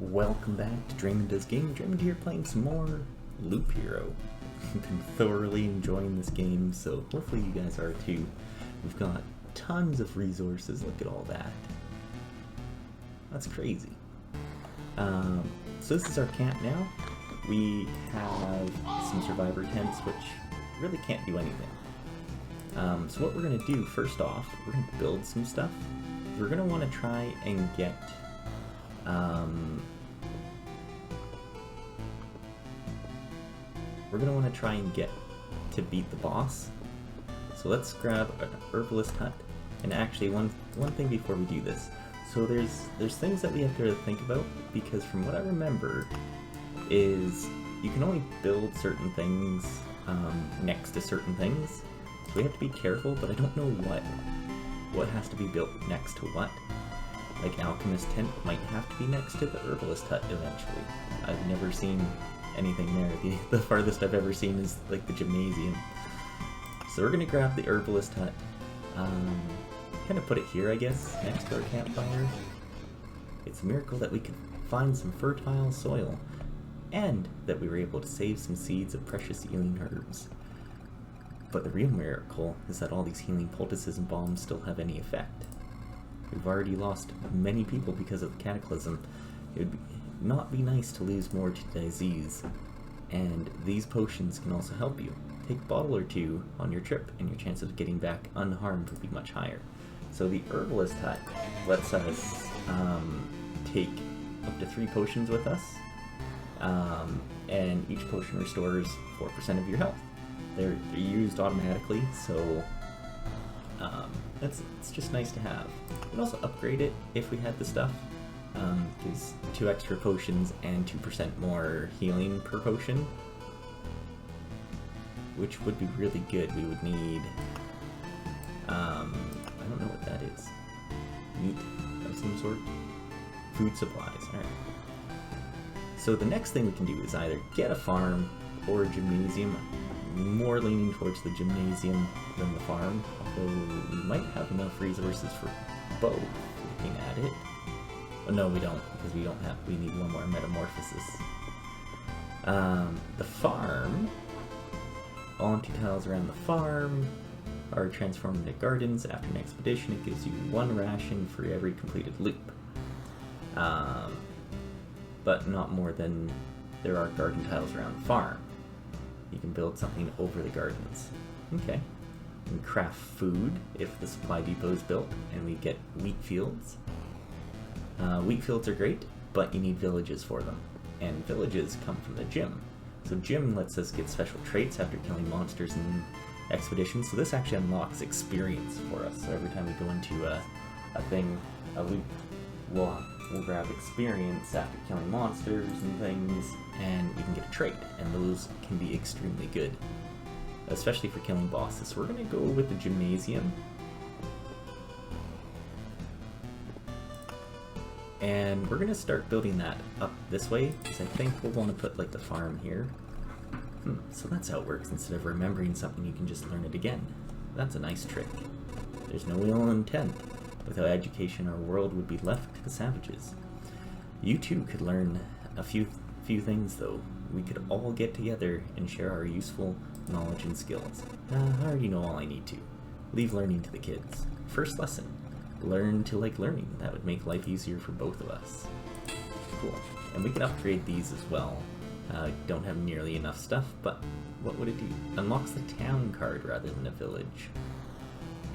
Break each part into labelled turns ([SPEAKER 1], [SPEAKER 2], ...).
[SPEAKER 1] Welcome back to Draymond Does Game. Draymond here playing some more Loop Hero. I've been thoroughly enjoying this game, so hopefully you guys are too. We've got tons of resources, look at all that. That's crazy. So this is our camp now. We have some survivor tents, which really can't do anything. So what we're going to do, first off, we're going to build some stuff. We're going to want to try and get to beat the boss. So let's grab an herbalist hut. And actually, one thing before we do this. So there's things that we have to think about, because from what I remember is you can only build certain things next to certain things. So we have to be careful, but I don't know what has to be built next to what. Like Alchemist Tent might have to be next to the Herbalist Hut eventually. I've never seen anything there. The farthest I've ever seen is like the Gymnasium. So we're gonna grab the Herbalist Hut, kind of put it here, I guess, next to our campfire. It's a miracle that we could find some fertile soil, and that we were able to save some seeds of precious healing herbs. But the real miracle is that all these healing poultices and bombs still have any effect. We've already lost many people because of the cataclysm. It would not be nice to lose more to disease, and these potions can also help you. Take a bottle or two on your trip, and your chance of getting back unharmed would be much higher. So the Herbalist Hut lets us take up to 3 potions with us, and each potion restores 4% of your health. They're used automatically, so it's just nice to have. We can also upgrade it if we had the stuff. Gives 2 extra potions and 2% more healing per potion, which would be really good. We would need, I don't know what that is. Meat of some sort? Food supplies, alright. So the next thing we can do is either get a farm or a gymnasium. I'm more leaning towards the gymnasium than the farm, although we might have enough resources for both, looking at it. Oh, no, we don't, because we need one more metamorphosis. The farm, all empty tiles around the farm are transformed into gardens. After an expedition, it gives you 1 ration for every completed loop. But not more than there are garden tiles around the farm. You can build something over the gardens. Okay. You can craft food if the supply depot is built, and we get wheat fields. Wheat fields are great, but you need villages for them. And villages come from the gym. So gym lets us get special traits after killing monsters in expeditions. So this actually unlocks experience for us. So every time we go into a loop, we'll grab experience after killing monsters and things, and we can get a trait, and those can be extremely good, especially for killing bosses. So we're going to go with the gymnasium, and we're going to start building that up this way, because I think we'll want to put like the farm here. So that's how it works. Instead of remembering something, you can just learn it again. That's a nice trick. There's no ill intent. Without education, our world would be left to the savages. You too could learn a few things, though. We could all get together and share our useful knowledge and skills. I already know all I need to. Leave learning to the kids. First lesson. Learn to like learning. That would make life easier for both of us. Cool. And we can upgrade these as well. Don't have nearly enough stuff, but what would it do? Unlocks the town card rather than a village.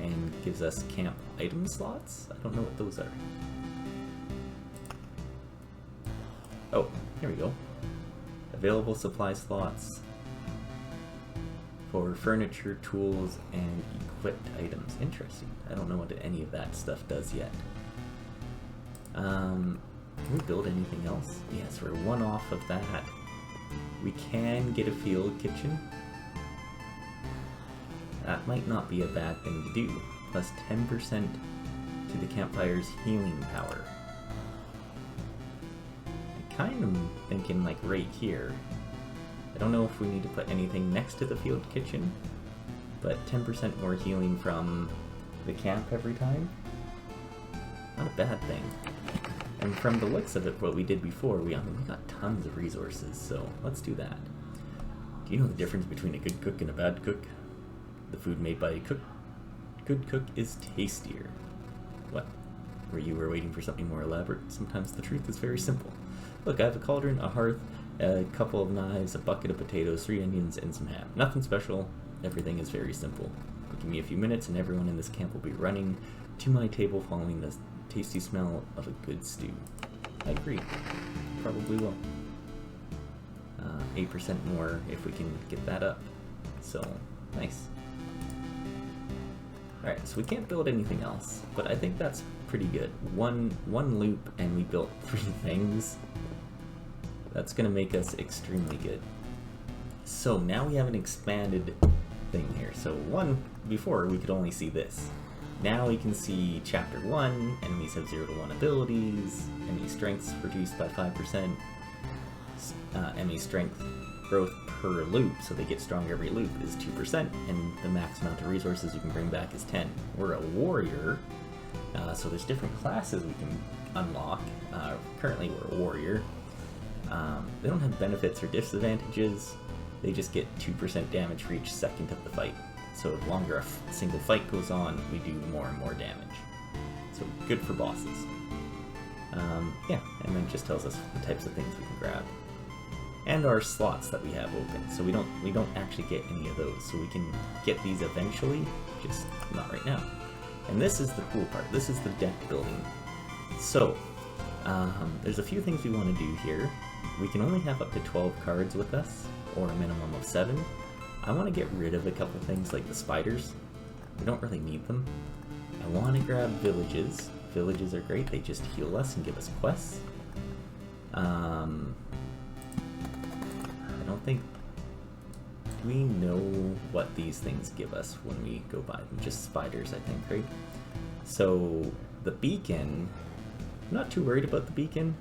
[SPEAKER 1] And gives us camp item slots? I don't know what those are. Oh, here we go. Available supply slots for furniture, tools, and equipped items. Interesting. I don't know what any of that stuff does yet. Can we build anything else? Yes, we're 1 off of that. We can get a field kitchen. That might not be a bad thing to do. Plus 10% to the campfire's healing power. I kind of thinking like right here. I don't know if we need to put anything next to the field kitchen, but 10% more healing from the camp every time. Not a bad thing. And from the looks of it, what we did before, we got tons of resources, so let's do that. Do you know the difference between a good cook and a bad cook? The food made by a good cook is tastier. What? Where you were waiting for something more elaborate? Sometimes the truth is very simple. Look, I have a cauldron, a hearth, a couple of knives, a bucket of potatoes, 3 onions, and some ham. Nothing special, everything is very simple. Give me a few minutes and everyone in this camp will be running to my table following the tasty smell of a good stew. I agree. Probably will. 8% more if we can get that up. So, nice. Alright, so we can't build anything else, but I think that's pretty good. One loop and we built 3 things. That's gonna make us extremely good. So now we have an expanded thing here. So before we could only see this. Now we can see Chapter 1, enemies have 0 to 1 abilities, enemy strengths reduced by 5%, enemy strength growth per loop, so they get stronger every loop, is 2%, and the max amount of resources you can bring back is 10. We're a warrior, so there's different classes we can unlock. Currently we're a warrior. They don't have benefits or disadvantages, they just get 2% damage for each second of the fight. So the longer a single fight goes on, we do more and more damage. So good for bosses. Yeah, and then it just tells us the types of things we can grab. And our slots that we have open. So we don't actually get any of those. So we can get these eventually, just not right now. And this is the cool part. This is the deck building. So, there's a few things we want to do here. We can only have up to 12 cards with us, or a minimum of 7. I want to get rid of a couple things like the spiders. We don't really need them. I want to grab villages. Villages are great, they just heal us and give us quests. I don't think... Do we know what these things give us when we go by them? Just spiders, I think, right? So, the beacon... I'm not too worried about the beacon.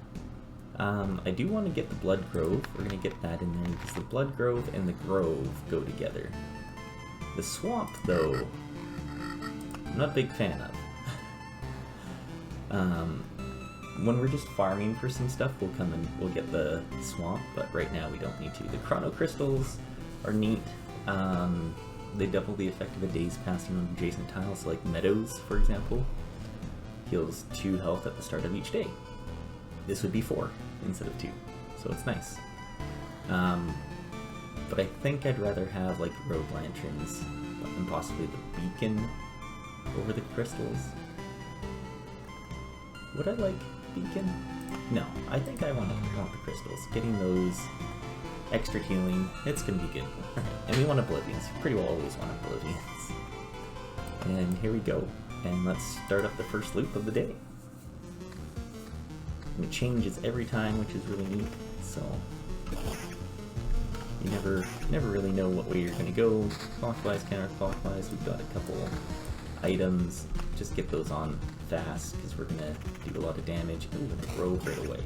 [SPEAKER 1] I do want to get the Blood Grove. We're going to get that in there because the Blood Grove and the Grove go together. The Swamp, though, I'm not a big fan of. When we're just farming for some stuff, we'll come and we'll get the Swamp, but right now we don't need to. The Chrono Crystals are neat. They double the effect of a daze passing on adjacent tiles, like Meadows, for example. Heals 2 health at the start of each day. This would be 4 instead of 2, so it's nice. But I think I'd rather have like rogue lanterns and possibly the beacon over the crystals. Would I like beacon? No, I think I want the crystals. Getting those extra healing, it's gonna be good. And we want oblivions. You pretty well always want oblivions. And here we go. And let's start up the first loop of the day. And it changes every time, which is really neat. So you never really know what way you're gonna go. Clockwise, counterclockwise. We've got a couple items. Just get those on fast because we're gonna do a lot of damage. Ooh, and a grove right away.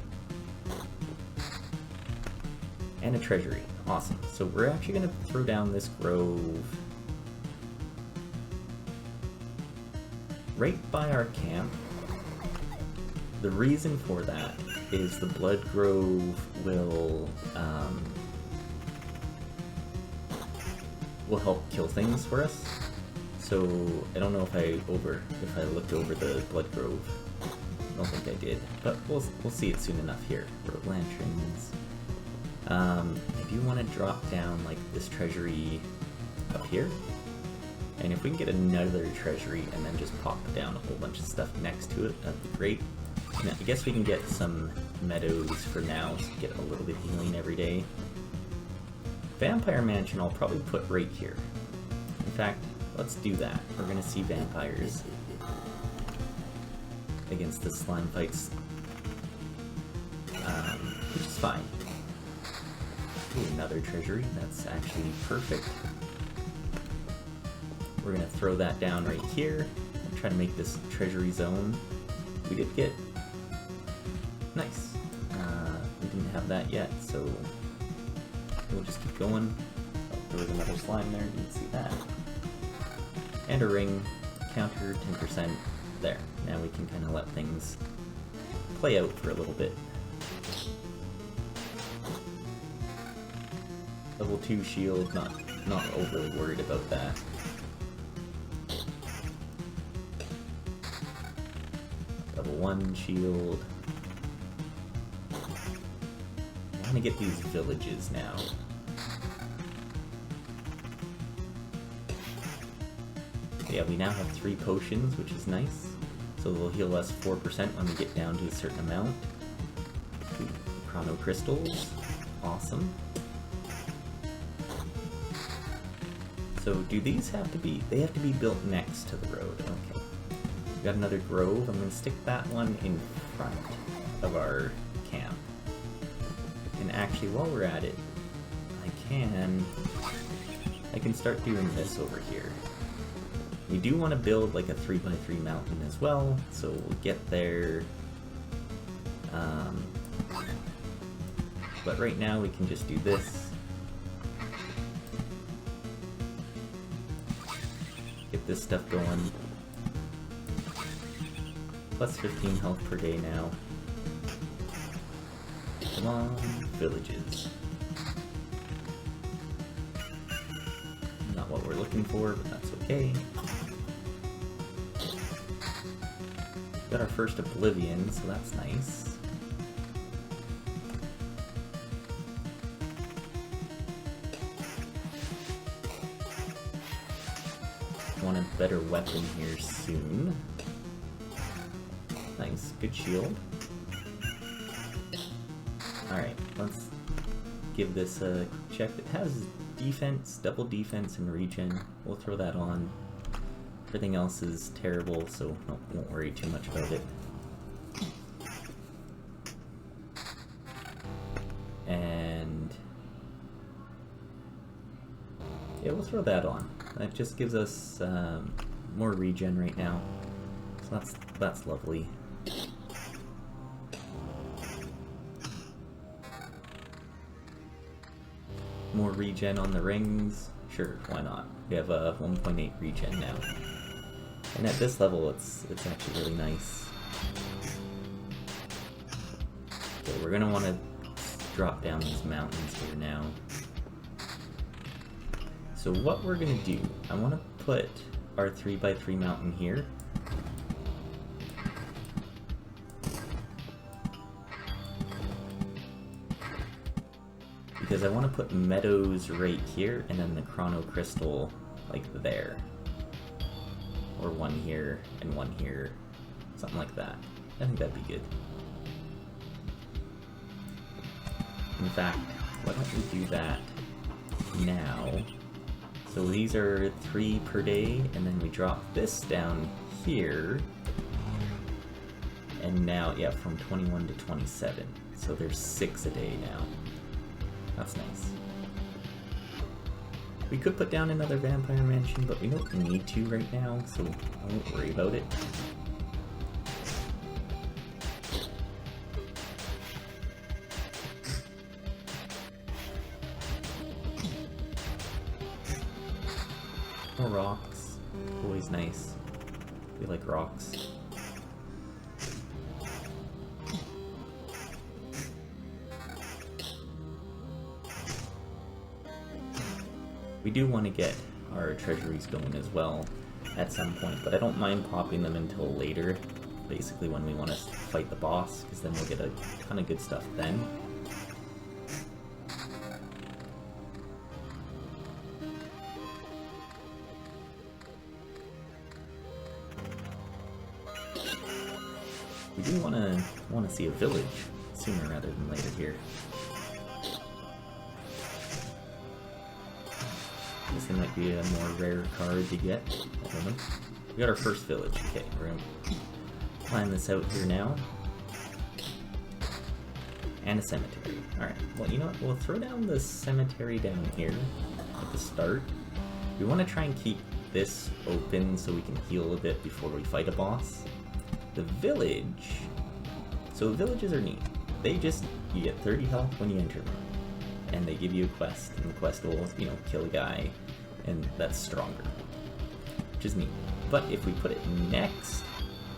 [SPEAKER 1] And a treasury. Awesome. So we're actually gonna throw down this grove right by our camp. The reason for that is the Blood Grove will help kill things for us. So I don't know if I looked over the Blood Grove. I don't think I did, but we'll see it soon enough here. Rogue lanterns. I do want to drop down like this treasury up here. And if we can get another treasury and then just pop down a whole bunch of stuff next to it, that'd be great. And I guess we can get some meadows for now to get a little bit of healing every day. Vampire Mansion I'll probably put right here. In fact, let's do that. We're gonna see vampires against the slime fights, which is fine. Ooh, another treasury, that's actually perfect. We're gonna throw that down right here and try to make this treasury zone. We did get... Nice. We didn't have that yet, so we'll just keep going. Oh, there was another slime there, didn't see that. And a ring, counter 10%. There. Now we can kind of let things play out for a little bit. Level 2 shield, not overly worried about that. Level 1 shield. I want to get these villages now. Yeah, we now have 3 potions, which is nice. So they'll heal us 4% when we get down to a certain amount. 2 chrono crystals. Awesome. So do these have to be... They have to be built next to the road. Okay. We got another grove. I'm going to stick that one in front of our camp. And actually, while we're at it, I can start doing this over here. We do want to build like a 3x3 mountain as well, so we'll get there. But right now we can just do this. Get this stuff going. Plus 15 health per day now. Come on, villages. Not what we're looking for, but that's okay. Got our first Oblivion, so that's nice. Want a better weapon here soon. Nice, good shield. Alright, let's give this a check. It has defense, double defense, and regen. We'll throw that on. Everything else is terrible, so won't worry too much about it. And yeah, we'll throw that on. That just gives us more regen right now, so that's lovely. More regen on the rings? Sure, why not? We have a 1.8 regen now. And at this level, it's actually really nice. So we're gonna want to drop down these mountains here now. So what we're gonna do, I want to put our 3x3 mountain here. Because I want to put meadows right here, and then the chrono crystal like there. Or one here, and one here. Something like that. I think that'd be good. In fact, why don't we do that now? So these are 3 per day, and then we drop this down here. And now, yeah, from 21 to 27. So there's 6 a day now. That's nice. We could put down another vampire mansion, but we don't need to right now, so I won't worry about it. More rocks. Always nice. We like rocks. We do want to get our treasuries going as well at some point, but I don't mind popping them until later, basically when we want to fight the boss, because then we'll get a ton of good stuff then. We do want to see a village sooner rather than later here. This thing might be a more rare card to get. I don't know. We got our first village. Okay, we're gonna plan this out here now. And a cemetery. Alright, well, you know what? We'll throw down the cemetery down here at the start. We want to try and keep this open so we can heal a bit before we fight a boss. The village... So villages are neat. They just... You get 30 health when you enter them. And they give you a quest, and the quest will, you know, kill a guy, and that's stronger, which is neat. But if we put it next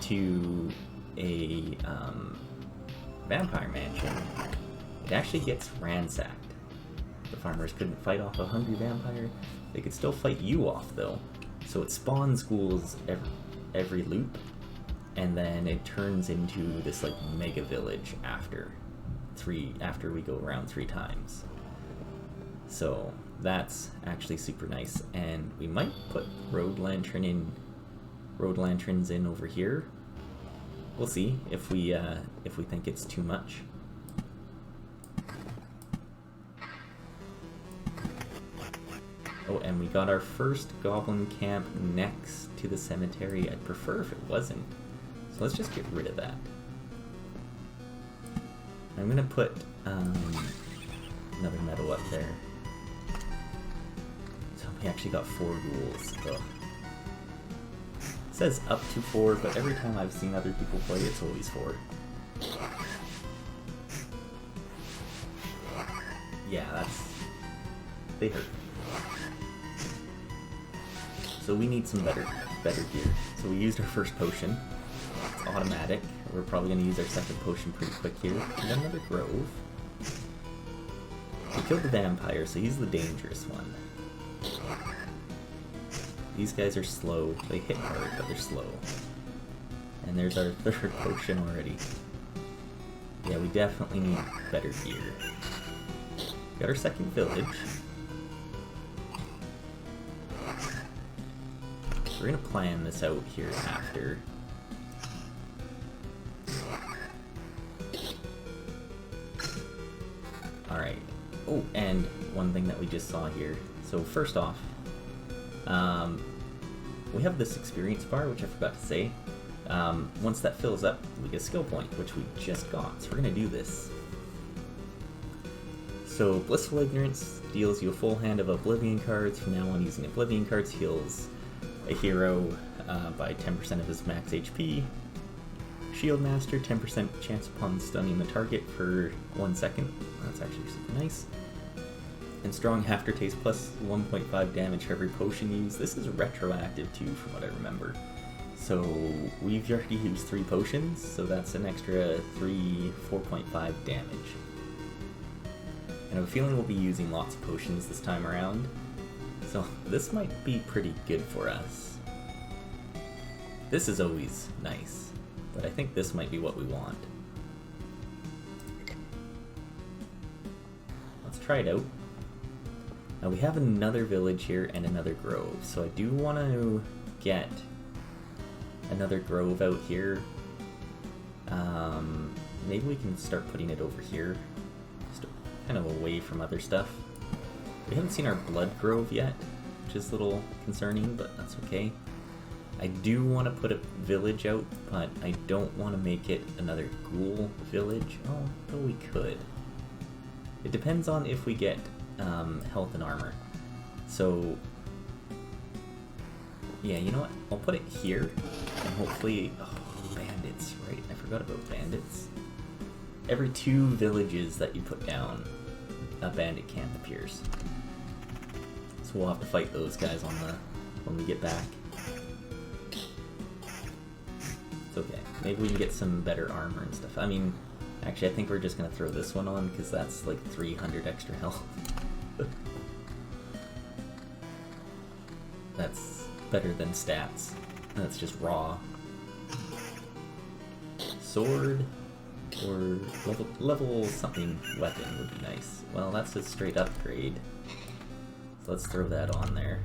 [SPEAKER 1] to a vampire mansion, it actually gets ransacked. The farmers couldn't fight off a hungry vampire. They could still fight you off though. So it spawns ghouls every loop, and then it turns into this like mega village after we go around 3 times. So that's actually super nice, and we might put road lanterns in over here. We'll see if we think it's too much. Oh, and we got our first goblin camp next to the cemetery. I'd prefer if it wasn't. So let's just get rid of that. I'm gonna put another meadow up there. So we actually got 4 ghouls. Ugh. It says up to 4, but every time I've seen other people play, it's always 4. Yeah, they hurt. So we need some better gear. So we used our first potion. It's automatic. We're probably going to use our second potion pretty quick here. And then another grove. We killed the vampire, so he's the dangerous one. These guys are slow. They hit hard, but they're slow. And there's our third potion already. Yeah, we definitely need better gear. Got our second village. We're gonna plan this out here after. Alright. Oh, and one thing that we just saw here. So first off, we have this experience bar, which I forgot to say. Once that fills up, we get a skill point, which we just got. So we're gonna do this. So Blissful Ignorance deals you a full hand of Oblivion cards. From now on, using Oblivion cards heals a hero by 10% of his max HP. Shield Master, 10% chance upon stunning the target for 1 second. That's actually super nice. And Strong Aftertaste, plus 1.5 damage for every potion used. This is retroactive too, from what I remember. So we've already used 3 potions, so that's an extra 4.5 damage. And I have a feeling we'll be using lots of potions this time around. So this might be pretty good for us. This is always nice, but I think this might be what we want. Let's try it out. Now we have another village here and another grove, so I do want to get another grove out here. Maybe we can start putting it over here, just kind of away from other stuff. We haven't seen our blood grove yet, which is a little concerning, but that's okay. I do want to put a village out, but I don't want to make it another ghoul village. Oh, though we could. It depends on if we get health and armor. So, yeah, you know what? I'll put it here, and hopefully... Oh, bandits, right? I forgot about bandits. Every 2 villages that you put down, a bandit camp appears. So we'll have to fight those guys when we get back. It's okay. Maybe we can get some better armor and stuff. I mean, actually, I think we're just going to throw this one on, because that's like 300 extra health. That's better than stats. That's just raw. Sword or level something weapon would be nice. Well, that's a straight upgrade. So let's throw that on there.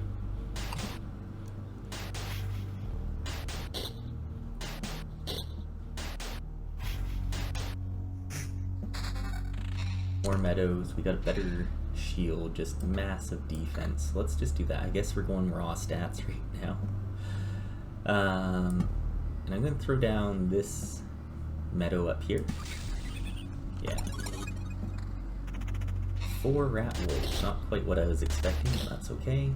[SPEAKER 1] More meadows. We got a better shield, just massive defense. Let's just do that. I guess we're going raw stats right now. And I'm going to throw down this meadow up here. Yeah. 4 rat wolves. Not quite what I was expecting, but that's okay.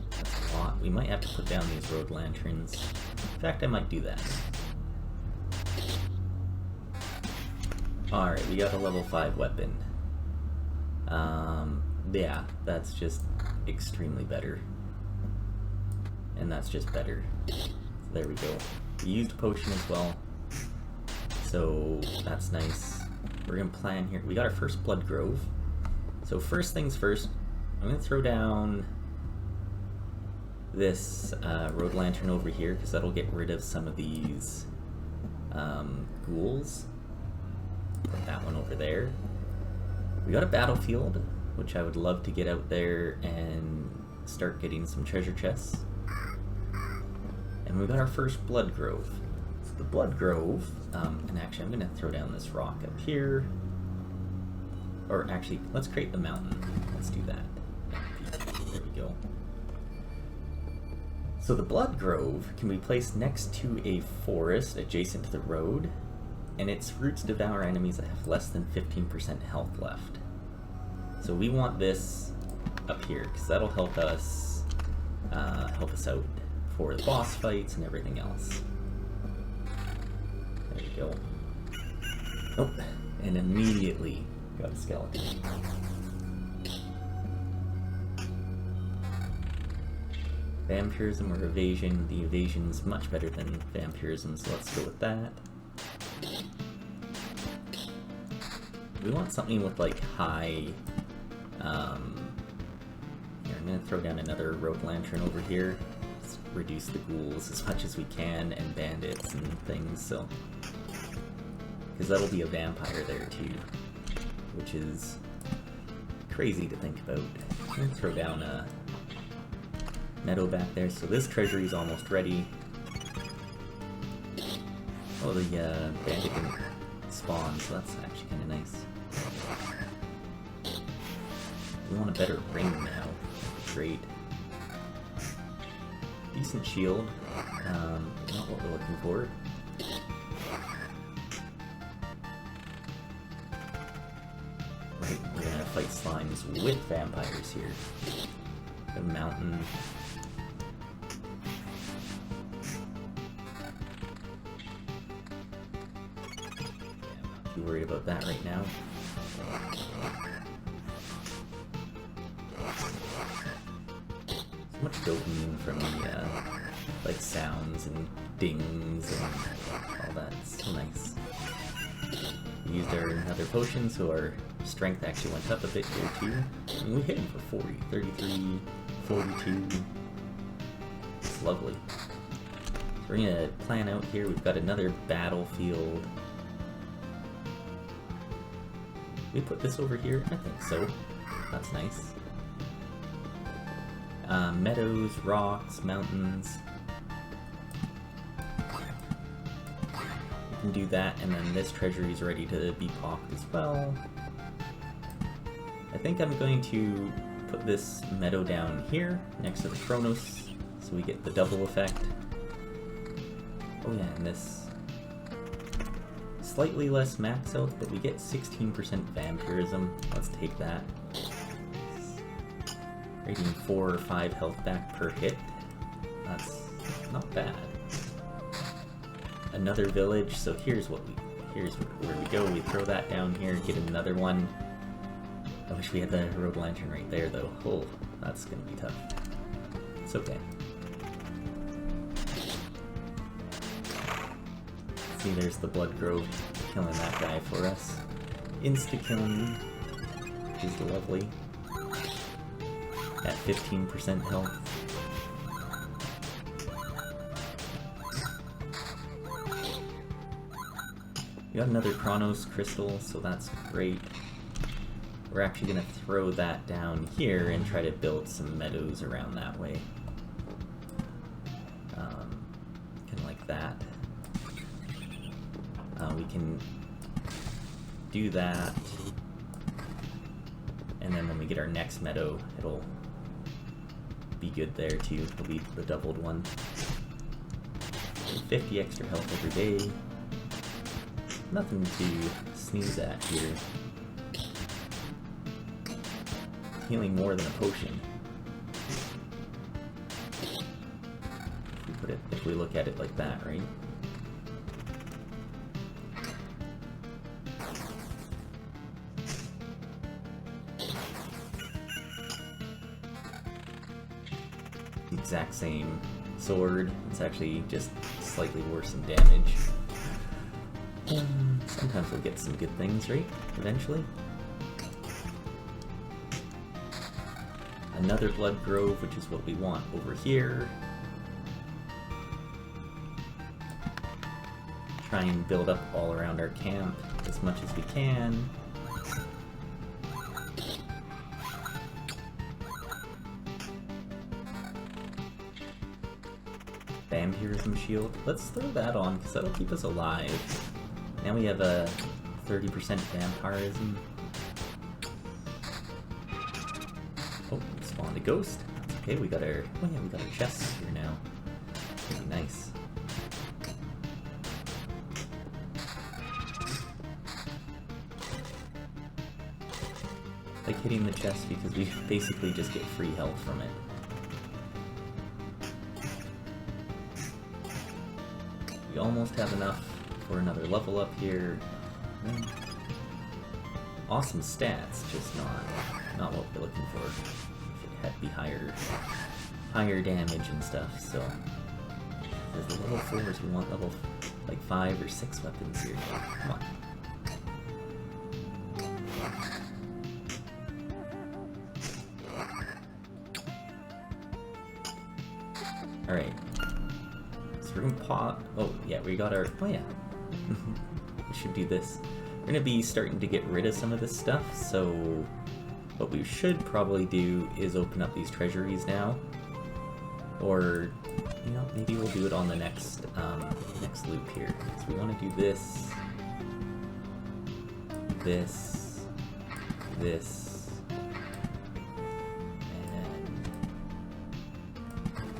[SPEAKER 1] That's a lot. We might have to put down these road lanterns. In fact, I might do that. Alright, we got a level 5 weapon. Yeah, that's just extremely better. And that's just better. So there we go. We used a potion as well, so that's nice. We're gonna plan here. We got our first blood grove. So first things first, I'm gonna throw down this road lantern over here because that'll get rid of some of these ghouls. Put that one over there. We got a battlefield, which I would love to get out there and start getting some treasure chests. And we got our first blood grove. So the blood grove, and actually I'm gonna throw down this rock up here. Or actually, let's create the mountain. Let's do that. There we go. So the blood grove can be placed next to a forest adjacent to the road, and its roots devour enemies that have less than 15% health left. So we want this up here, because that'll help us out for the boss fights and everything else. There you go. Oh, and immediately got a skeleton. Vampirism or evasion. The evasion's much better than vampirism, so let's go with that. We want something with like high... here, I'm gonna throw down another road lantern over here. Let's reduce the ghouls as much as we can, and bandits and things, so... because that'll be a vampire there too, which is crazy to think about. I'm gonna throw down a meadow back there, so this treasury is almost ready. Oh, the bandit didn't spawn, so that's actually kind of nice. We want a better ring now. Great. Decent shield. Not what we're looking for. Right, we're gonna fight slimes with vampires here. The mountain. Not too worried about that right now. So much dopamine from the like sounds and dings and all that. It's so nice. We used our another potion, so our strength actually went up a bit here too. And we hit him for 40, 33, 42. It's lovely. So we're gonna plan out here. We've got another battlefield. We put this over here? I think so. That's nice. Meadows, rocks, mountains. We can do that, and then this treasury is ready to be popped as well. I think I'm going to put this meadow down here, next to the Chronos, so we get the double effect. Oh yeah, and this... slightly less max health, but we get 16% vampirism. Let's take that. Rating 4 or 5 health back per hit. That's not bad. Another village, so here's where we go. We throw that down here, get another one. I wish we had the road lantern right there though. Oh, that's gonna be tough. It's okay. See, there's the blood grove killing that guy for us. Insta-killing, which is lovely. At 15% health. We got another Chronos crystal, so that's great. We're actually going to throw that down here and try to build some meadows around that way. Kind of like that. We can do that, and then when we get our next meadow, it'll be good there too. It'll be the doubled one. 50 extra health every day. Nothing to sneeze at here. Healing more than a potion. If we look at it like that, right? The exact same sword. It's actually just slightly worse in damage. Sometimes we'll get some good things, right? Eventually. Another blood grove, which is what we want over here. Try and build up all around our camp as much as we can. Vampirism shield. Let's throw that on because that'll keep us alive. Now we have a 30% vampirism. Oh, we spawned a ghost. Okay, we got our. Oh yeah, we got our chests here now. Pretty nice. Like hitting the chest because we basically just get free health from it. We almost have enough for another level up here. Awesome stats, just not what we're looking for. It had to be higher damage and stuff. So there's the level 4s. We want level like 5 or 6 weapons here. Come on. Alright. So we're gonna pop. Oh, yeah, we got our. Oh, yeah. We should do this. We're gonna be starting to get rid of some of this stuff, so what we should probably do is open up these treasuries now. Or, you know, maybe we'll do it on the next loop here. So we want to do this, and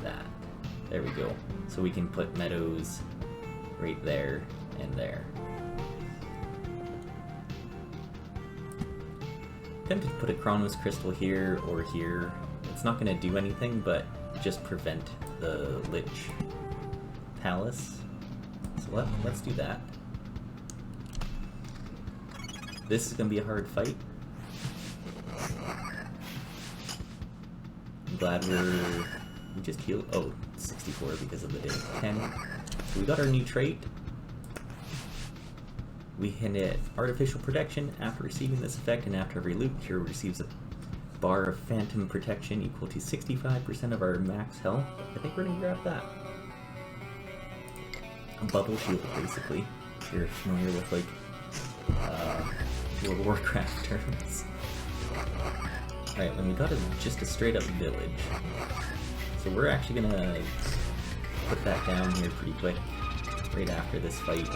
[SPEAKER 1] that. There we go. So we can put meadows right there and there. Tempted to put a Chronos crystal here or here. It's not going to do anything, but just prevent the Lich palace. So let's do that. This is going to be a hard fight. I'm glad we just healed. Oh, 64 because of the day 10. So we got our new trait. We hit artificial protection after receiving this effect, and after every loop, hero receives a bar of phantom protection equal to 65% of our max health. I think we're gonna grab that. A bubble shield, basically. If you're familiar with like World of Warcraft terms. Alright, then we got just a straight up village. So we're actually gonna put that down here pretty quick, right after this fight.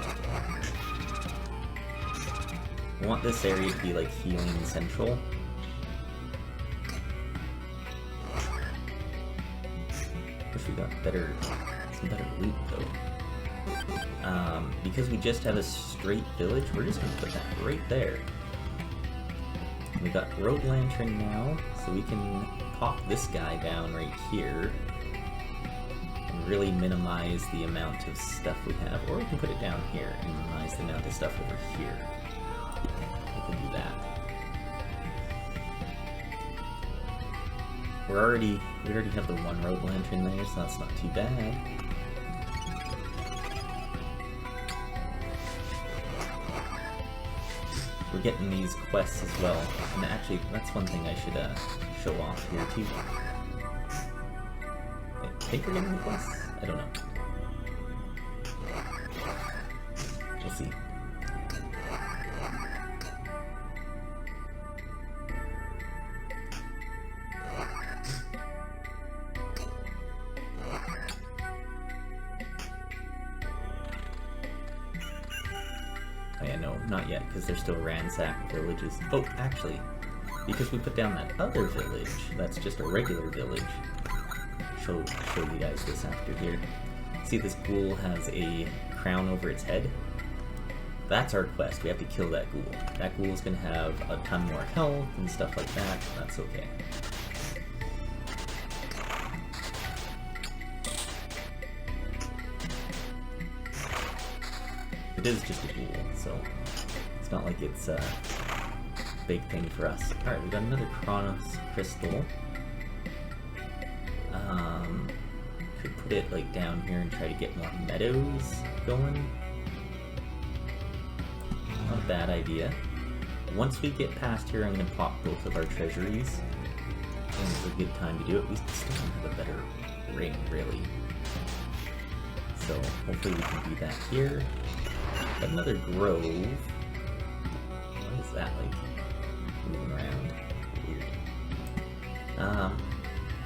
[SPEAKER 1] We want this area to be like healing central. Wish we got some better loot though. Because we just have a straight village, we're just gonna put that right there. We got Rogue Lantern now, so we can pop this guy down right here and really minimize the amount of stuff we have, or we can put it down here and minimize the amount of stuff over here. We can do that. We already have the one Rogue Lantern there, so that's not too bad. We're getting these quests as well, and actually, that's one thing I should show off here too. I think we're getting the quests? I don't know. We'll see. Oh yeah, no, not yet, because they're still ransacked villages. Oh, actually, because we put down that other village, that's just a regular village. Show you guys this after here. See, this ghoul has a crown over its head? That's our quest. We have to kill that ghoul. That ghoul's gonna have a ton more health and stuff like that. That's okay. It is just a ghoul, so it's not like it's a big thing for us. Alright, we got another Chronos crystal. Could put it like down here and try to get more meadows going. Not a bad idea. Once we get past here, I'm going to pop both of our treasuries. And it's a good time to do it. We still don't have a better ring, really. So hopefully we can do that here. Got another grove. What is that like? Moving around. Weird.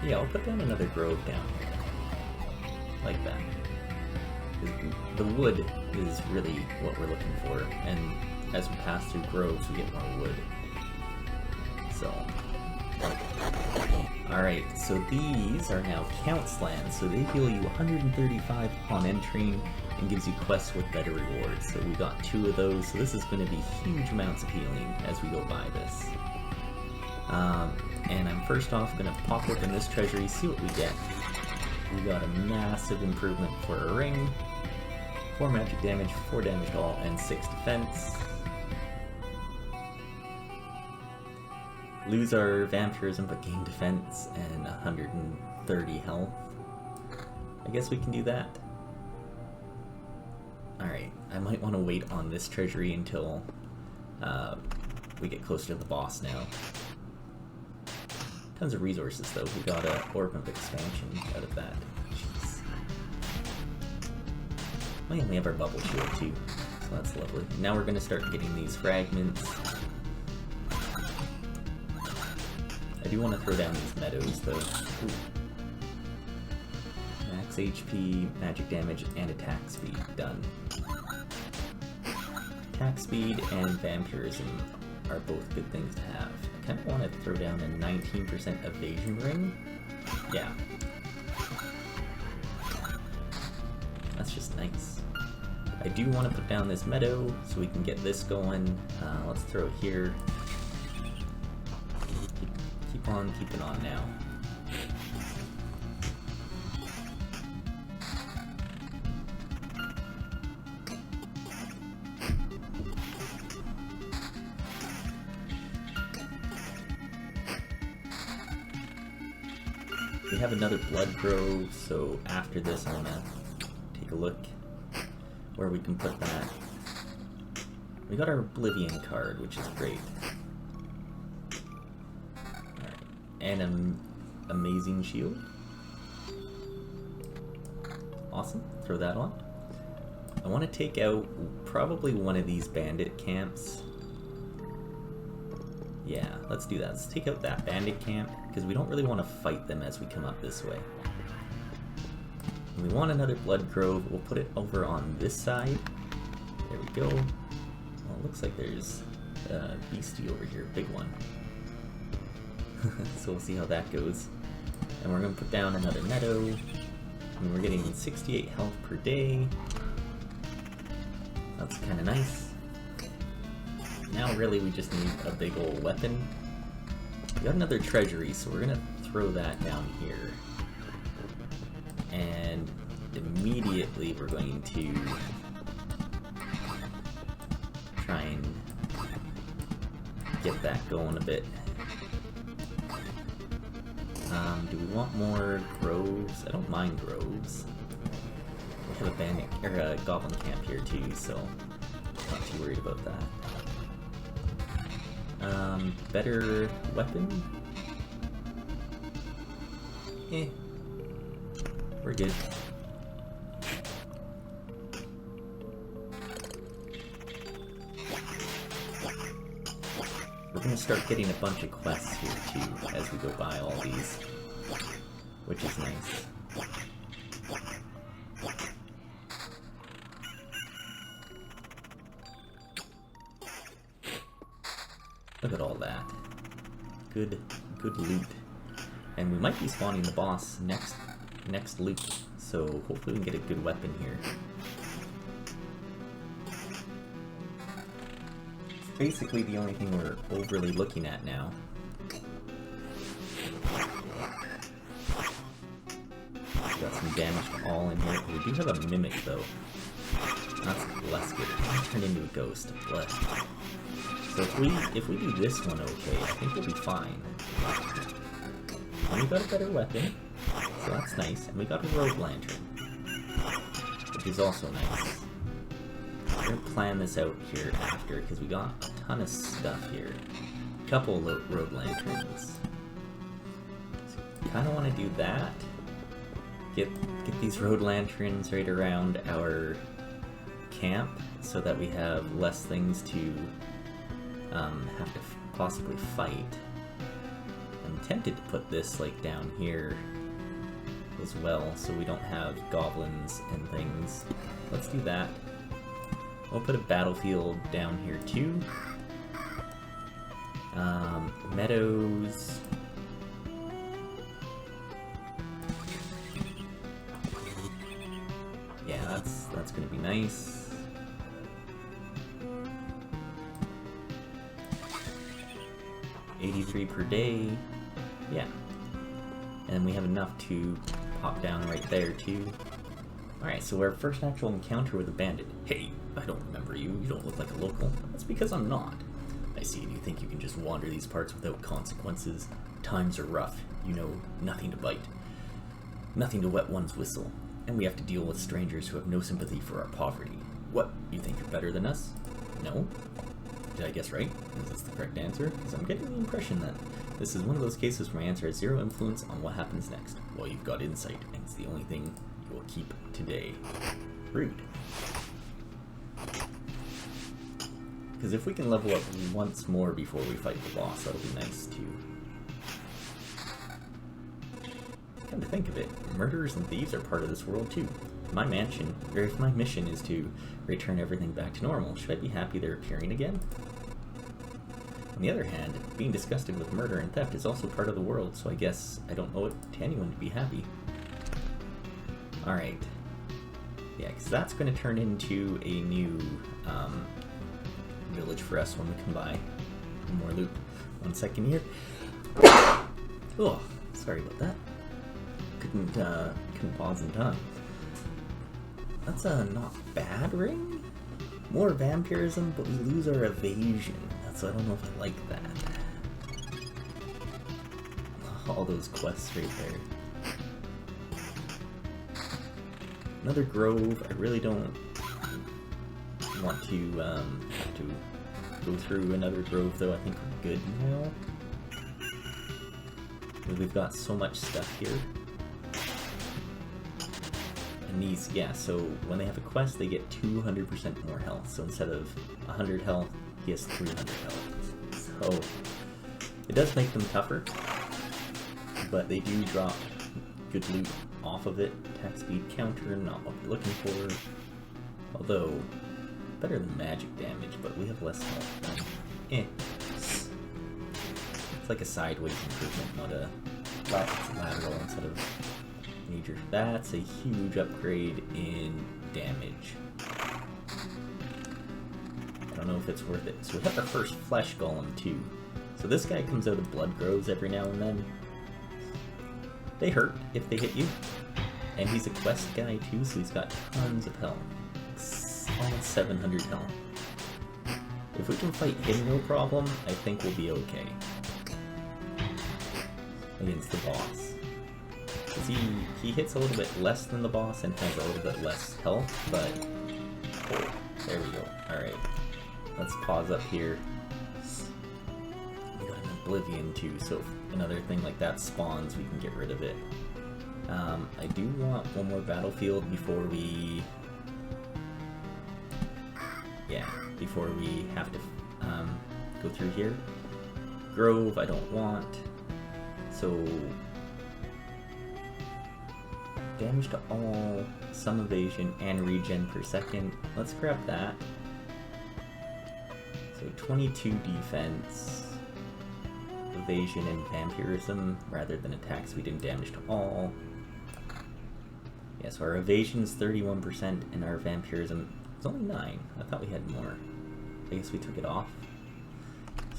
[SPEAKER 1] Yeah, I'll put down another grove down here. Like that. The wood is really what we're looking for, and as we pass through groves, we get more wood. So, alright, so these are now counts lands, so they heal you 135 upon entering and gives you quests with better rewards. So we got 2 of those, so this is going to be huge amounts of healing as we go by this. And I'm first off going to pop open this treasury, see what we get. We got a massive improvement for a ring, 4 magic damage, 4 damage to all, and 6 defense. Lose our vampirism but gain defense and 130 health. I guess we can do that. Alright, I might want to wait on this treasury until we get closer to the boss now. Tons of resources though. We got an Orb of Expansion out of that. Jeez. We only have our bubble shield too, so that's lovely. Now we're going to start getting these fragments. I do want to throw down these meadows though. Ooh. Max HP, magic damage, and attack speed. Done. Attack speed and vampirism are both good things to have. I kind of want to throw down a 19% evasion ring. Yeah. That's just nice. I do want to put down this meadow so we can get this going. Let's throw it here. Keep on keeping on now. We have another blood grove, so after this I want to take a look where we can put that. We got our Oblivion card, which is great. Alright. And an amazing shield. Awesome, throw that on. I want to take out probably one of these bandit camps. Yeah, let's do that. Let's take out that bandit camp, because we don't really want to fight them as we come up this way. And we want another blood grove. We'll put it over on this side. There we go. Well, it looks like there's a beastie over here, big one. So we'll see how that goes. And we're going to put down another meadow. And we're getting 68 health per day. That's kind of nice. Now really we just need a big old weapon. We got another treasury, so we're gonna throw that down here. And immediately we're going to try and get that going a bit. Do we want more groves? I don't mind groves. We have a bandit or a goblin camp here too, so not too worried about that. Better weapon? We're good. We're gonna start getting a bunch of quests here too as we go by all these, which is nice. Look at all that. Good loot. And we might be spawning the boss next loop, so hopefully we can get a good weapon here. It's basically the only thing we're overly looking at now. Got some damage to all in here. We do have a mimic though. That's less good. Turn into a ghost. Blech. So if we do this one okay, I think we'll be fine. And we got a better weapon, so so that's nice. And we got a rogue lantern, which is also nice. We're gonna plan this out here after, because we got a ton of stuff here. A couple of rogue lanterns. So kind of want to do that. Get these road lanterns right around our camp so that we have less things to have to possibly fight. I'm tempted to put this like down here as well so we don't have goblins and things. Let's do that. We'll put a battlefield down here too. Meadows. Yeah, that's gonna be nice. $83 per day. Yeah. And we have enough to pop down right there too. Alright, so our first actual encounter with a bandit. Hey, I don't remember you. You don't look like a local. That's because I'm not. I see, and you think you can just wander these parts without consequences. Times are rough. You know, nothing to bite. Nothing to wet one's whistle. And we have to deal with strangers who have no sympathy for our poverty. What, you think you're better than us? No? Did I guess right? Is this the correct answer? Because I'm getting the impression that this is one of those cases where my answer has zero influence on what happens next. Well, you've got insight, and it's the only thing you will keep today. Rude. Because if we can level up once more before we fight the boss, that'll be nice too. Come to think of it, murderers and thieves are part of this world too. My mansion, or if my mission is to return everything back to normal, should I be happy they're appearing again? On the other hand, being disgusted with murder and theft is also part of the world, so I guess I don't owe it to anyone to be happy. Alright. Yeah, because that's going to turn into a new village for us when we come by. More loot. 1 second here. Oh, sorry about that. Couldn't pause in time. That's a not bad ring. More vampirism, but we lose our evasion. So I don't know if I like that. All those quests right there. Another grove. I really don't want to have to go through another grove, though. I think we're good now. We've got so much stuff here. And these, yeah, so when they have a quest, they get 200% more health. So instead of 100 health, he has 300 health. So it does make them tougher, but they do drop good loot off of it. Attack speed counter, not what we're looking for. Although, better than magic damage, but we have less health. It's like a sideways improvement, not a lateral instead of major. That's a huge upgrade in damage. I don't know if it's worth it. So we have our first flesh golem too. So this guy comes out of blood groves every now and then. They hurt if they hit you. And he's a quest guy too, so he's got tons of health. Almost 700 health. If we can fight him no problem, I think we'll be okay. Against the boss. Because he hits a little bit less than the boss and has a little bit less health, but... Oh, there we go. Alright. Let's pause up here. We got an Oblivion too, so if another thing like that spawns, we can get rid of it. I do want one more battlefield before we... Yeah, before we have to go through here. Grove, I don't want. So... Damage to all, some evasion, and regen per second. Let's grab that. So 22 defense, evasion, and vampirism, rather than attack speed and damage to all. Yeah, so our evasion is 31%, and our vampirism is only 9. I thought we had more. I guess we took it off.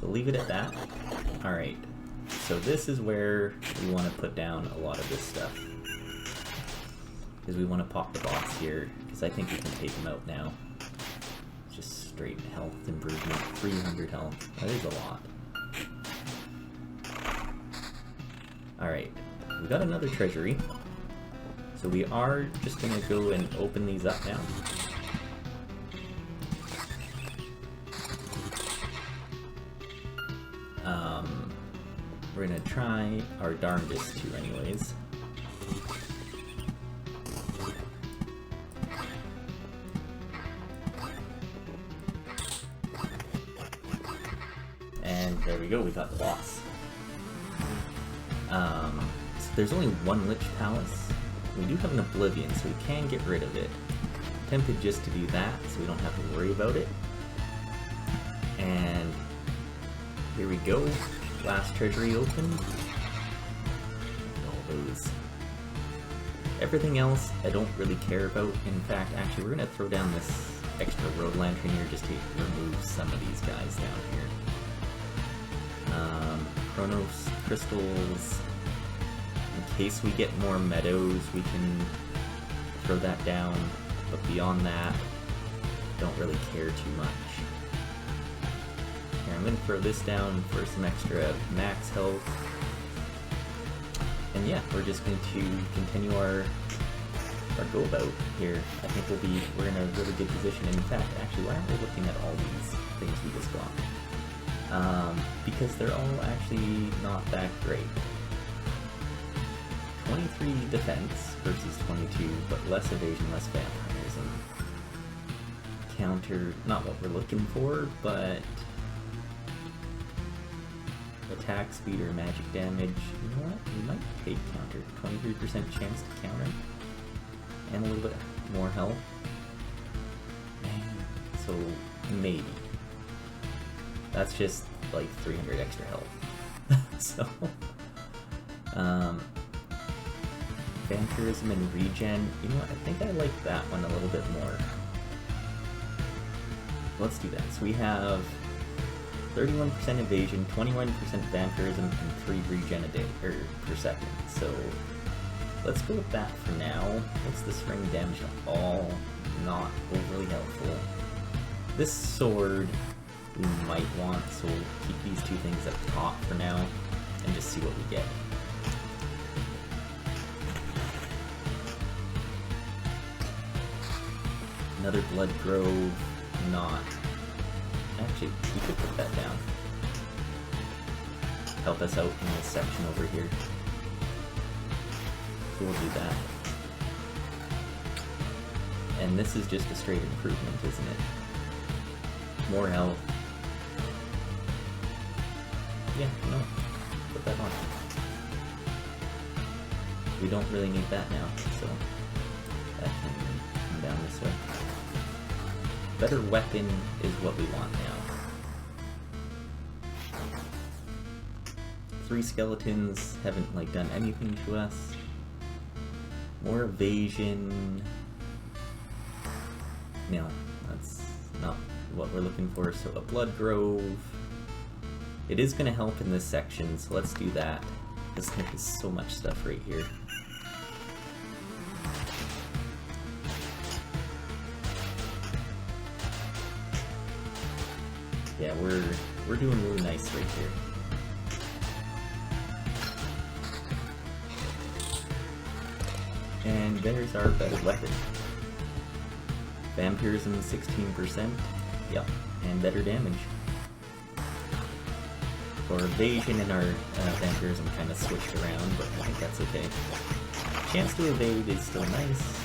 [SPEAKER 1] So leave it at that. Alright, so this is where we want to put down a lot of this stuff. Because we want to pop the boss here, because I think we can take him out now. Just straight health improvement, 300 health. That is a lot. Alright, we got another treasury. So we are just going to go and open these up now. We're going to try our darndest to anyways. And there we go, we got the boss. So there's only one Lich Palace. We do have an Oblivion, so we can get rid of it. Tempted just to do that, so we don't have to worry about it. And here we go. Last treasury open. All those. Everything else I don't really care about. In fact, actually, we're going to throw down this extra road lantern here just to remove some of these guys down here. Chronos crystals. In case we get more meadows, we can throw that down. But beyond that, don't really care too much. Here, I'm going to throw this down for some extra max health. And yeah, we're just going to continue our go about here. I think we're in a really good position. In fact, actually, why aren't we looking at all these things we just got? Because they're all actually not that great. 23 defense versus 22, but less evasion, less vampirism. Counter, not what we're looking for, but attack speed or magic damage. You know what? We might take counter. 23% chance to counter. And a little bit more health. So, maybe. That's just like 300 extra health. So, vampirism and regen. You know what? I think I like that one a little bit more. Let's do that. So we have 31% evasion, 21% vampirism, and 3 regen a day, or per second. So let's go with that for now. What's the spring damage at all? Not overly helpful. This sword we might want, so we'll keep these two things up top for now and just see what we get. Another Blood Grove, not. Actually, we could put that down. Help us out in this section over here. So we'll do that. And this is just a straight improvement, isn't it? More health. Yeah, no. Put that on. We don't really need that now, so that can come down this way. Better weapon is what we want now. 3 skeletons haven't like done anything to us. More evasion. No, that's not what we're looking for. So a Blood Grove. It is going to help in this section, so let's do that. Because there's so much stuff right here. Yeah, we're doing really nice right here. And there's our better weapon. Vampirism 16%. Yep, and better damage. For evasion and our vampirism kind of switched around, but I think that's okay. Chance to evade is still nice.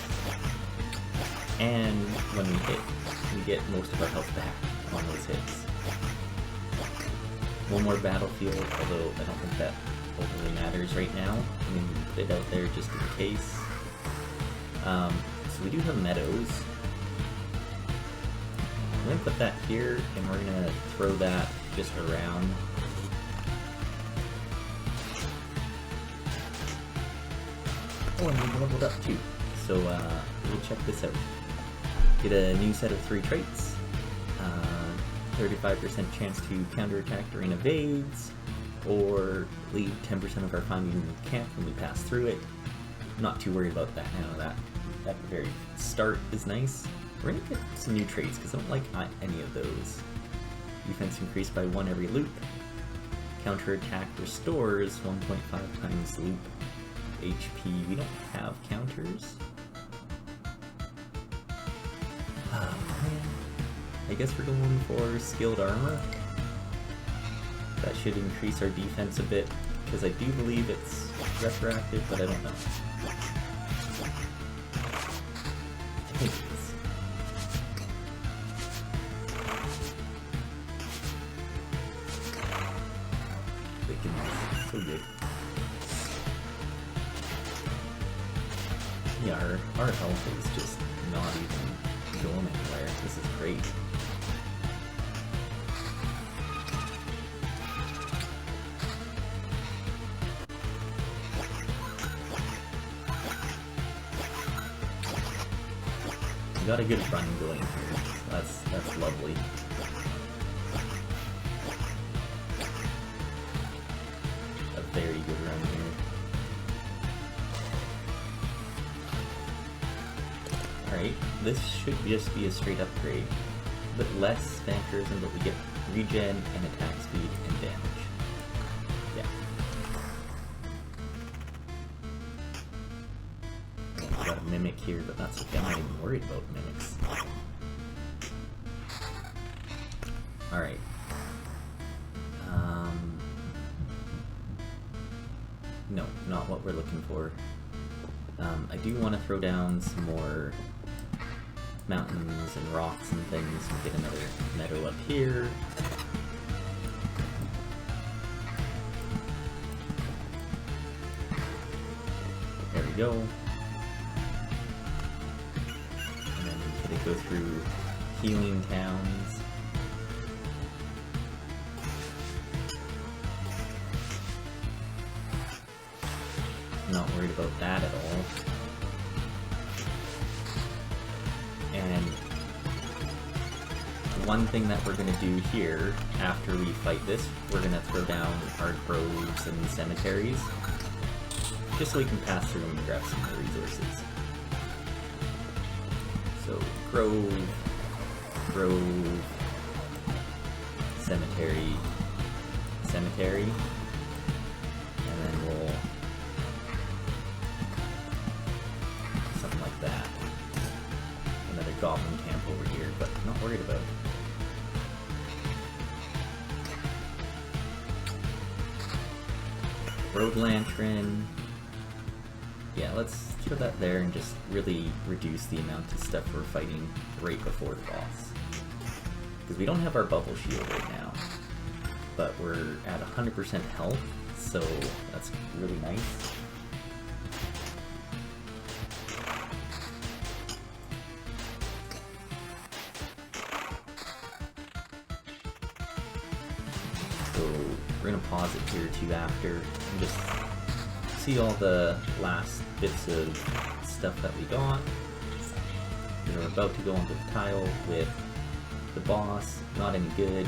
[SPEAKER 1] And when we hit, we get most of our health back on those hits. One more battlefield, although I don't think that overly matters right now. I mean, put it out there just in case. So we do have meadows. I'm going to put that here, and we're going to throw that just around. Oh, and we leveled up too. So we'll check this out. Get a new set of 3 traits. 35% chance to counterattack during evades, or leave 10% of our findings in the camp when we pass through it. I'm not too worried about that now. That at the very start is nice. We're gonna get some new traits because I don't like any of those. Defense increased by 1 every loop. Counterattack restores 1.5 times loop. HP. We don't have counters. Oh, man. I guess we're going for skilled armor. That should increase our defense a bit, because I do believe it's retroactive, but I don't know. I think it is. Wickedness, so good. Yeah, our health is just not even going anywhere. This is great. We got a good run going here. That's lovely. A very good run here. Alright, this should just be a straight upgrade. A bit less vampirism, but we get regen and attack speed and damage. Yeah. We got a mimic here, but that's okay. I'm not even worried about mimics. Alright. No, not what we're looking for. I do want to throw down some more mountains and rocks and things. We'll get another meadow up here. There we go. And then we could go through healing towns. Not worried about that at all. And one thing that we're going to do here, after we fight this, we're going to throw down our groves and cemeteries, just so we can pass through and grab some more resources. So, grove, cemetery, and then we'll something like that. Another goblin camp over here, but not worried about it. Road lantern. Yeah, let's throw that there and just really reduce the amount of stuff we're fighting right before the boss. Because we don't have our bubble shield right now, but we're at 100% health, so that's really nice. So we're going to pause it here too after and just see all the last bits of stuff that we got. We're about to go onto the tile with the boss. Not any good.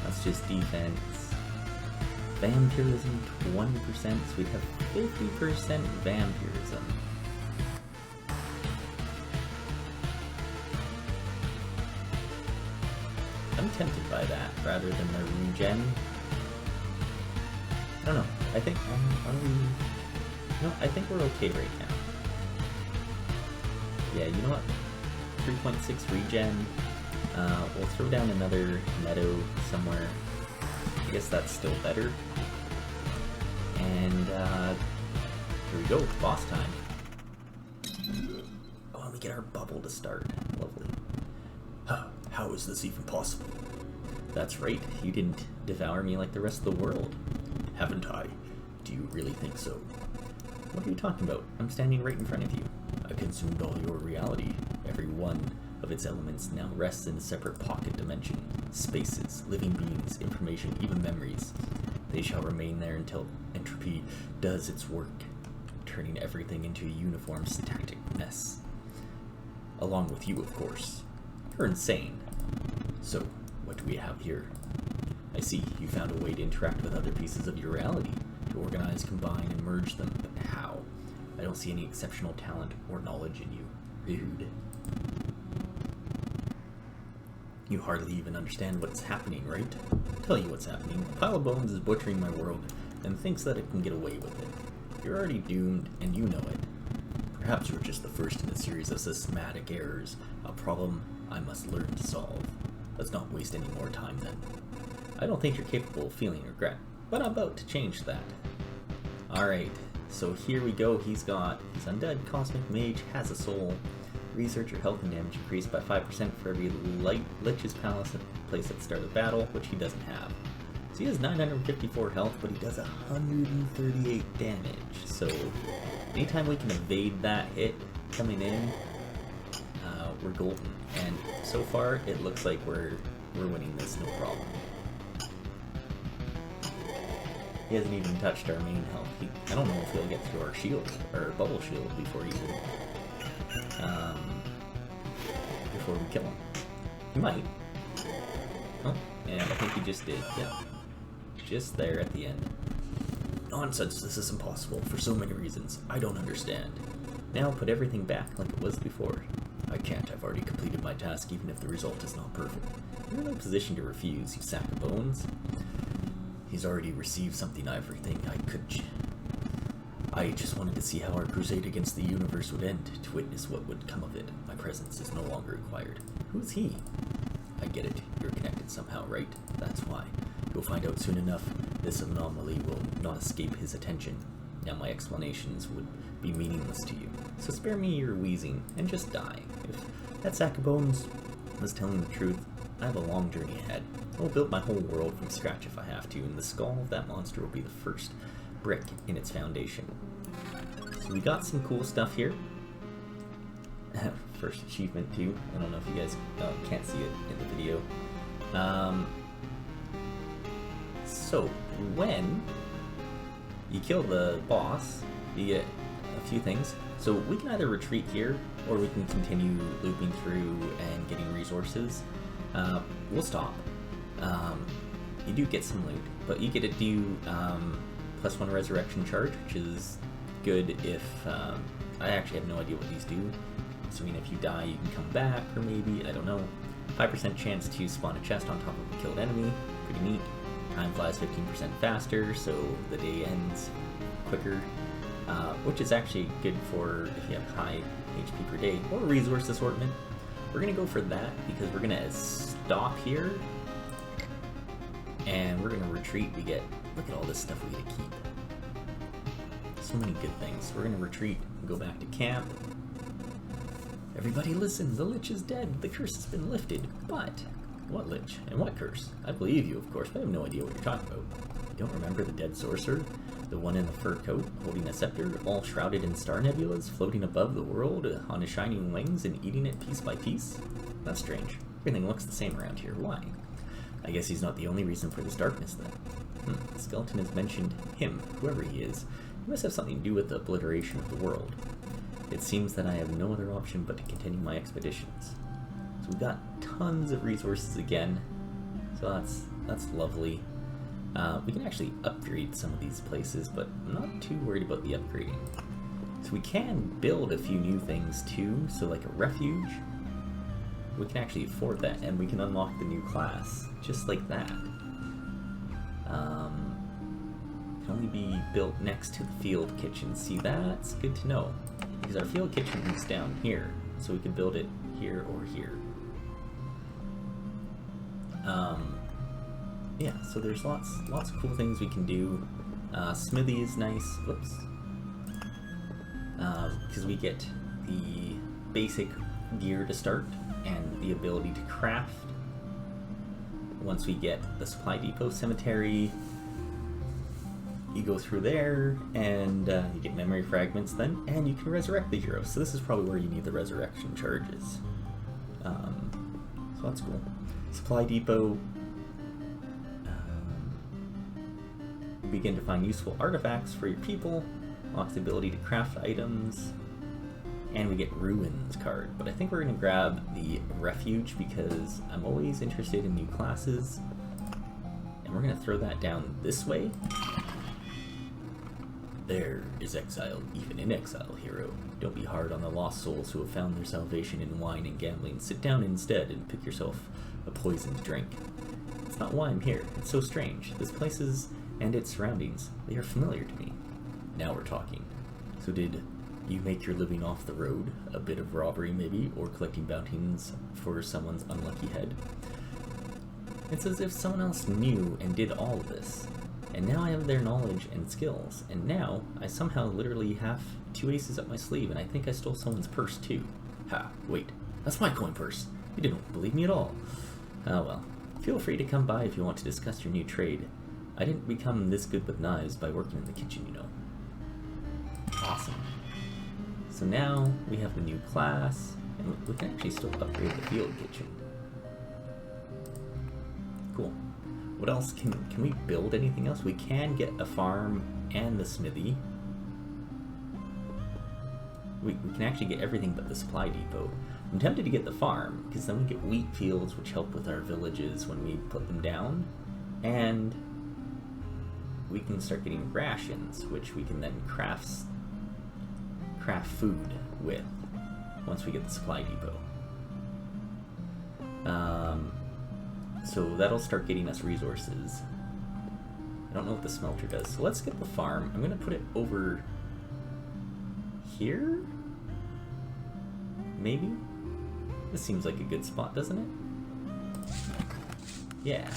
[SPEAKER 1] That's just defense. Vampirism 20%, so we'd have 50% vampirism. I'm tempted by that rather than the regen. I don't know. I think no, I think we're okay right now. Yeah, you know what? 3.6 regen. We'll throw down another meadow somewhere. I guess that's still better. And here we go, boss time. Oh, and we get our bubble to start. Lovely. Huh, how is this even possible? That's right, you didn't devour me like the rest of the world. Haven't I? Do you really think so? What are you talking about? I'm standing right in front of you. I consumed all your reality. Every one of its elements now rests in a separate pocket dimension. Spaces, living beings, information, even memories. They shall remain there until entropy does its work, turning everything into a uniform static mess. Along with you, of course. You're insane. So, what do we have here? I see, you found a way to interact with other pieces of your reality, to organize, combine, and merge them, but how? I don't see any exceptional talent or knowledge in you. Rude. You hardly even understand what's happening, right? I'll tell you what's happening. A pile of bones is butchering my world, and thinks that it can get away with it.
[SPEAKER 2] You're already doomed, and you know it. Perhaps you're just the first in a series of systematic errors, a problem I must learn to solve. Let's not waste any more time then. I don't think you're capable of feeling regret, but I'm about to change that. Alright, so here we go. He's undead, cosmic mage, has a soul. Researcher health and damage increased by 5% for every Lich's palace place at the start of the battle, which he doesn't have. So he has 954 health, but he does 138 damage. So anytime we can evade that hit coming in, we're golden. And so far, it looks like we're winning this no problem. He hasn't even touched our main health. I don't know if he'll get through our shield, or bubble shield, before we kill him. He might. Oh, and I think he just did. Yeah. Just there at the end. Nonsense, this is impossible for so many reasons. I don't understand. Now put everything back like it was before. I can't. I've already completed my task, even if the result is not perfect. You're in no position to refuse, you sack of bones. He's already received everything I could. I just wanted to see how our crusade against the universe would end, to witness what would come of it. My presence is no longer required. Who's he? I get it. You're connected somehow, right? That's why. You'll find out soon enough. This anomaly will not escape his attention. Now my explanations would be meaningless to you. So spare me your wheezing, and just die. If that sack of bones was telling the truth, I have a long journey ahead. I will build my whole world from scratch if I have to, and the skull of that monster will be the first brick in its foundation. So we got some cool stuff here. First achievement too. I don't know if you guys can't see it in the video. So when you kill the boss, you get a few things. So we can either retreat here, or we can continue looping through and getting resources. We'll stop. You do get some loot, but you get to do +1 resurrection charge, which is good if I actually have no idea what these do. So I mean, if you die, you can come back, or maybe, I don't know. 5% chance to spawn a chest on top of a killed enemy, pretty neat. Time flies 15% faster, so the day ends quicker, which is actually good for if you have high HP per day, or resource assortment. We're gonna go for that because we're gonna stop here, and we're gonna retreat. Look at all this stuff we get to keep. So many good things. We're gonna retreat and go back to camp. Everybody listen, the Lich is dead. The curse has been lifted. But what Lich? And what curse? I believe you, of course, but I have no idea what you're talking about. You don't remember the dead sorcerer? The one in the fur coat, holding a scepter, all shrouded in star nebulas, floating above the world on his shining wings and eating it piece by piece? That's strange. Everything looks the same around here. Why? I guess he's not the only reason for this darkness, then. The skeleton has mentioned him, whoever he is. He must have something to do with the obliteration of the world. It seems that I have no other option but to continue my expeditions. So we've got tons of resources again, so that's lovely. We can actually upgrade some of these places, but I'm not too worried about the upgrading. So we can build a few new things too, so like a refuge. We can actually afford that, and we can unlock the new class, just like that. Can only be built next to the field kitchen. See, that's good to know, because our field kitchen is down here, so we can build it here or here. Yeah, so there's lots of cool things we can do. Smithy is nice. Whoops. Because we get the basic gear to start and the ability to craft. Once we get the supply depot cemetery, you go through there and you get memory fragments then, and you can resurrect the hero. So this is probably where you need the resurrection charges. So that's cool. Supply depot. You begin to find useful artifacts for your people. Unlocks the ability to craft items. And we get ruins card. But I think we're going to grab the refuge because I'm always interested in new classes. And we're going to throw that down this way. There is exile, even in exile, hero. Don't be hard on the lost souls who have found their salvation in wine and gambling. Sit down instead and pick yourself a poisoned drink. not why I'm here. It's so strange. This place and its surroundings, they are familiar to me. Now we're talking. So did you make your living off the road? A bit of robbery maybe, or collecting bounties for someone's unlucky head? It's as if someone else knew and did all of this. And now I have their knowledge and skills, and now I somehow literally have 2 aces up my sleeve, and I think I stole someone's purse too. Ha, wait, that's my coin purse. You didn't believe me at all. Oh well, feel free to come by if you want to discuss your new trade. I didn't become this good with knives by working in the kitchen, you know. Awesome. So now we have the new class, and we can actually still upgrade the field kitchen. Cool. What else? Can we build anything else? We can get a farm and the smithy. We can actually get everything but the supply depot. I'm tempted to get the farm, because then we get wheat fields, which help with our villages when we put them down. And we can start getting rations, which we can then craft food with once we get the supply depot. So that'll start getting us resources. I don't know what the smelter does, so let's get the farm. I'm gonna put it over here? Maybe? This seems like a good spot, doesn't it? Yeah.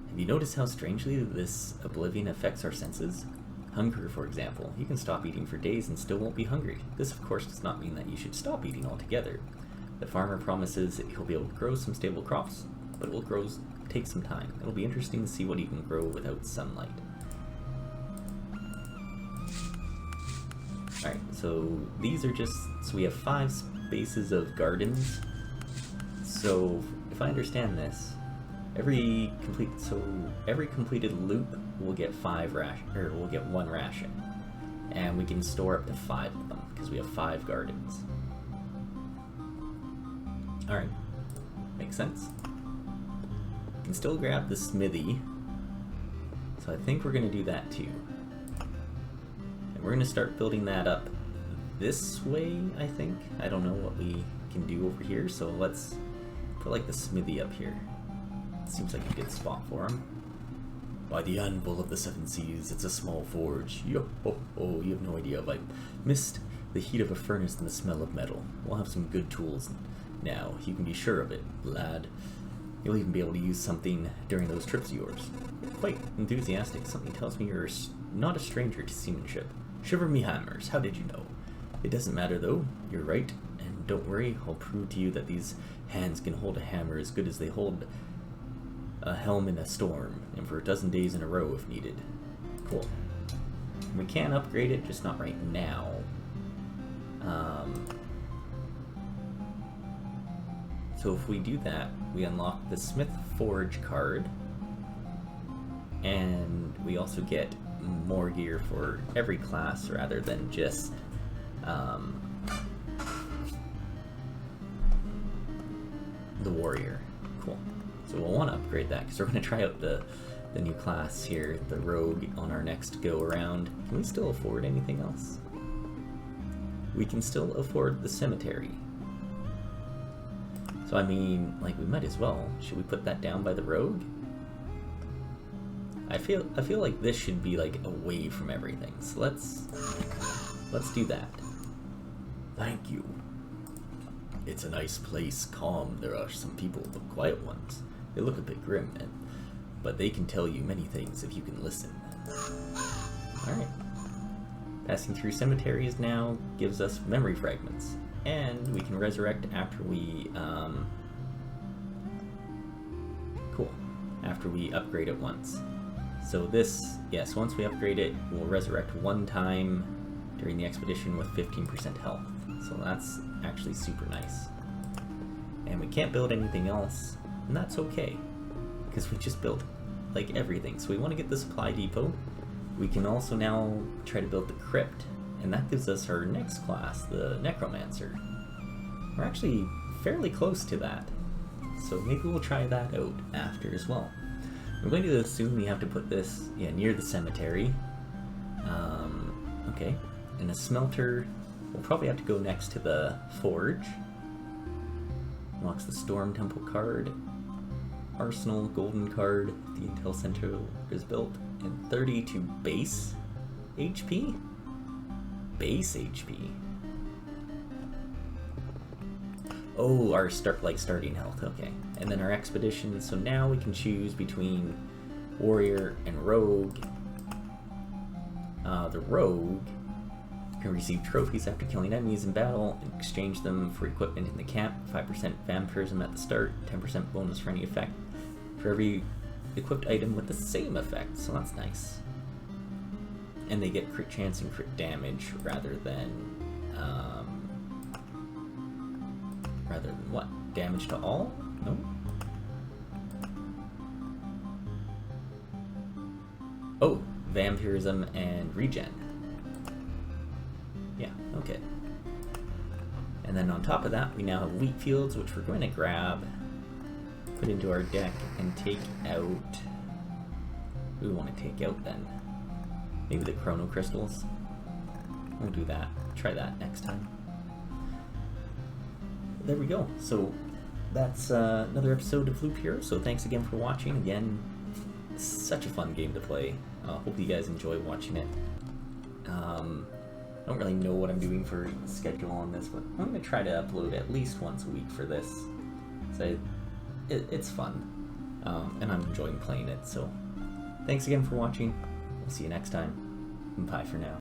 [SPEAKER 2] Have you noticed how strangely this oblivion affects our senses? Hunger, for example. You can stop eating for days and still won't be hungry. This, of course, does not mean that you should stop eating altogether. The farmer promises that he'll be able to grow some stable crops, but it will take some time. It'll be interesting to see what he can grow without sunlight. Alright, so these are just... So we have 5 spaces of gardens. So, if I understand this, every completed loop will get 1 ration. And we can store up to 5 of them, because we have 5 gardens. Alright, makes sense. We can still grab the smithy, so I think we're going to do that too. And we're going to start building that up this way, I think. I don't know what we can do over here, so let's put like the smithy up here. Seems like a good spot for him. By the anvil of the 7 seas, it's a small forge. Yo ho ho, you have no idea if I missed the heat of a furnace and the smell of metal. We'll have some good tools now, you can be sure of it, lad. You'll even be able to use something during those trips of yours. You're quite enthusiastic. Something tells me you're not a stranger to seamanship. Shiver me hammers, how did you know? It doesn't matter though, you're right. And don't worry, I'll prove to you that these hands can hold a hammer as good as they hold a helm in a storm, and for a dozen days in a row if needed. Cool. We can upgrade it, just not right now. So if we do that, we unlock the Smith Forge card, and we also get more gear for every class rather than just the warrior. Cool. So we'll want to upgrade that because we're going to try out the new class here, the rogue, on our next go around. Can we still afford anything else? We can still afford the cemetery. So I mean, like, we might as well. Should we put that down by the rogue? I feel like this should be like away from everything. So let's do that. Thank you. It's a nice place, calm. There are some people, the quiet ones. They look a bit grim, but they can tell you many things if you can listen. Alright. Passing through cemeteries now gives us memory fragments. And we can resurrect after we, cool. After we upgrade it once. So this, yes, once we upgrade it, we'll resurrect 1 time during the expedition with 15% health. So that's actually super nice. And we can't build anything else, and that's okay, because we just built like everything. So we want to get the supply depot. We can also now try to build the crypt, and that gives us our next class, the necromancer. We're actually fairly close to that, so maybe we'll try that out after as well. I'm going to assume we have to put this near the cemetery. Okay, and a smelter. We'll probably have to go next to the forge. Unlocks the Storm Temple card. Arsenal golden card. The Intel Center is built.
[SPEAKER 1] and 30 to base HP? Base HP. Oh, our starting health, okay. And then our expedition, so now we can choose between warrior and rogue. The rogue can receive trophies after killing enemies in battle and exchange them for equipment in the camp. 5% vampirism at the start, 10% bonus for any effect for every equipped item with the same effect, so that's nice. And they get crit chance and crit damage rather than what? Damage to all? No? Oh, vampirism and regen. Yeah, okay. And then on top of that, we now have wheat fields, which we're going to grab, put into our deck, and take out. What do we want to take out then? Maybe the chrono crystals? We'll do that. Try that next time. There we go. So that's another episode of Loop Hero. So thanks again for watching. Again, such a fun game to play. Hope you guys enjoy watching it. I don't really know what I'm doing for schedule on this, but I'm going to try to upload at least once a week for this. So it's fun, and I'm enjoying playing it. So thanks again for watching. We'll see you next time. Bye for now.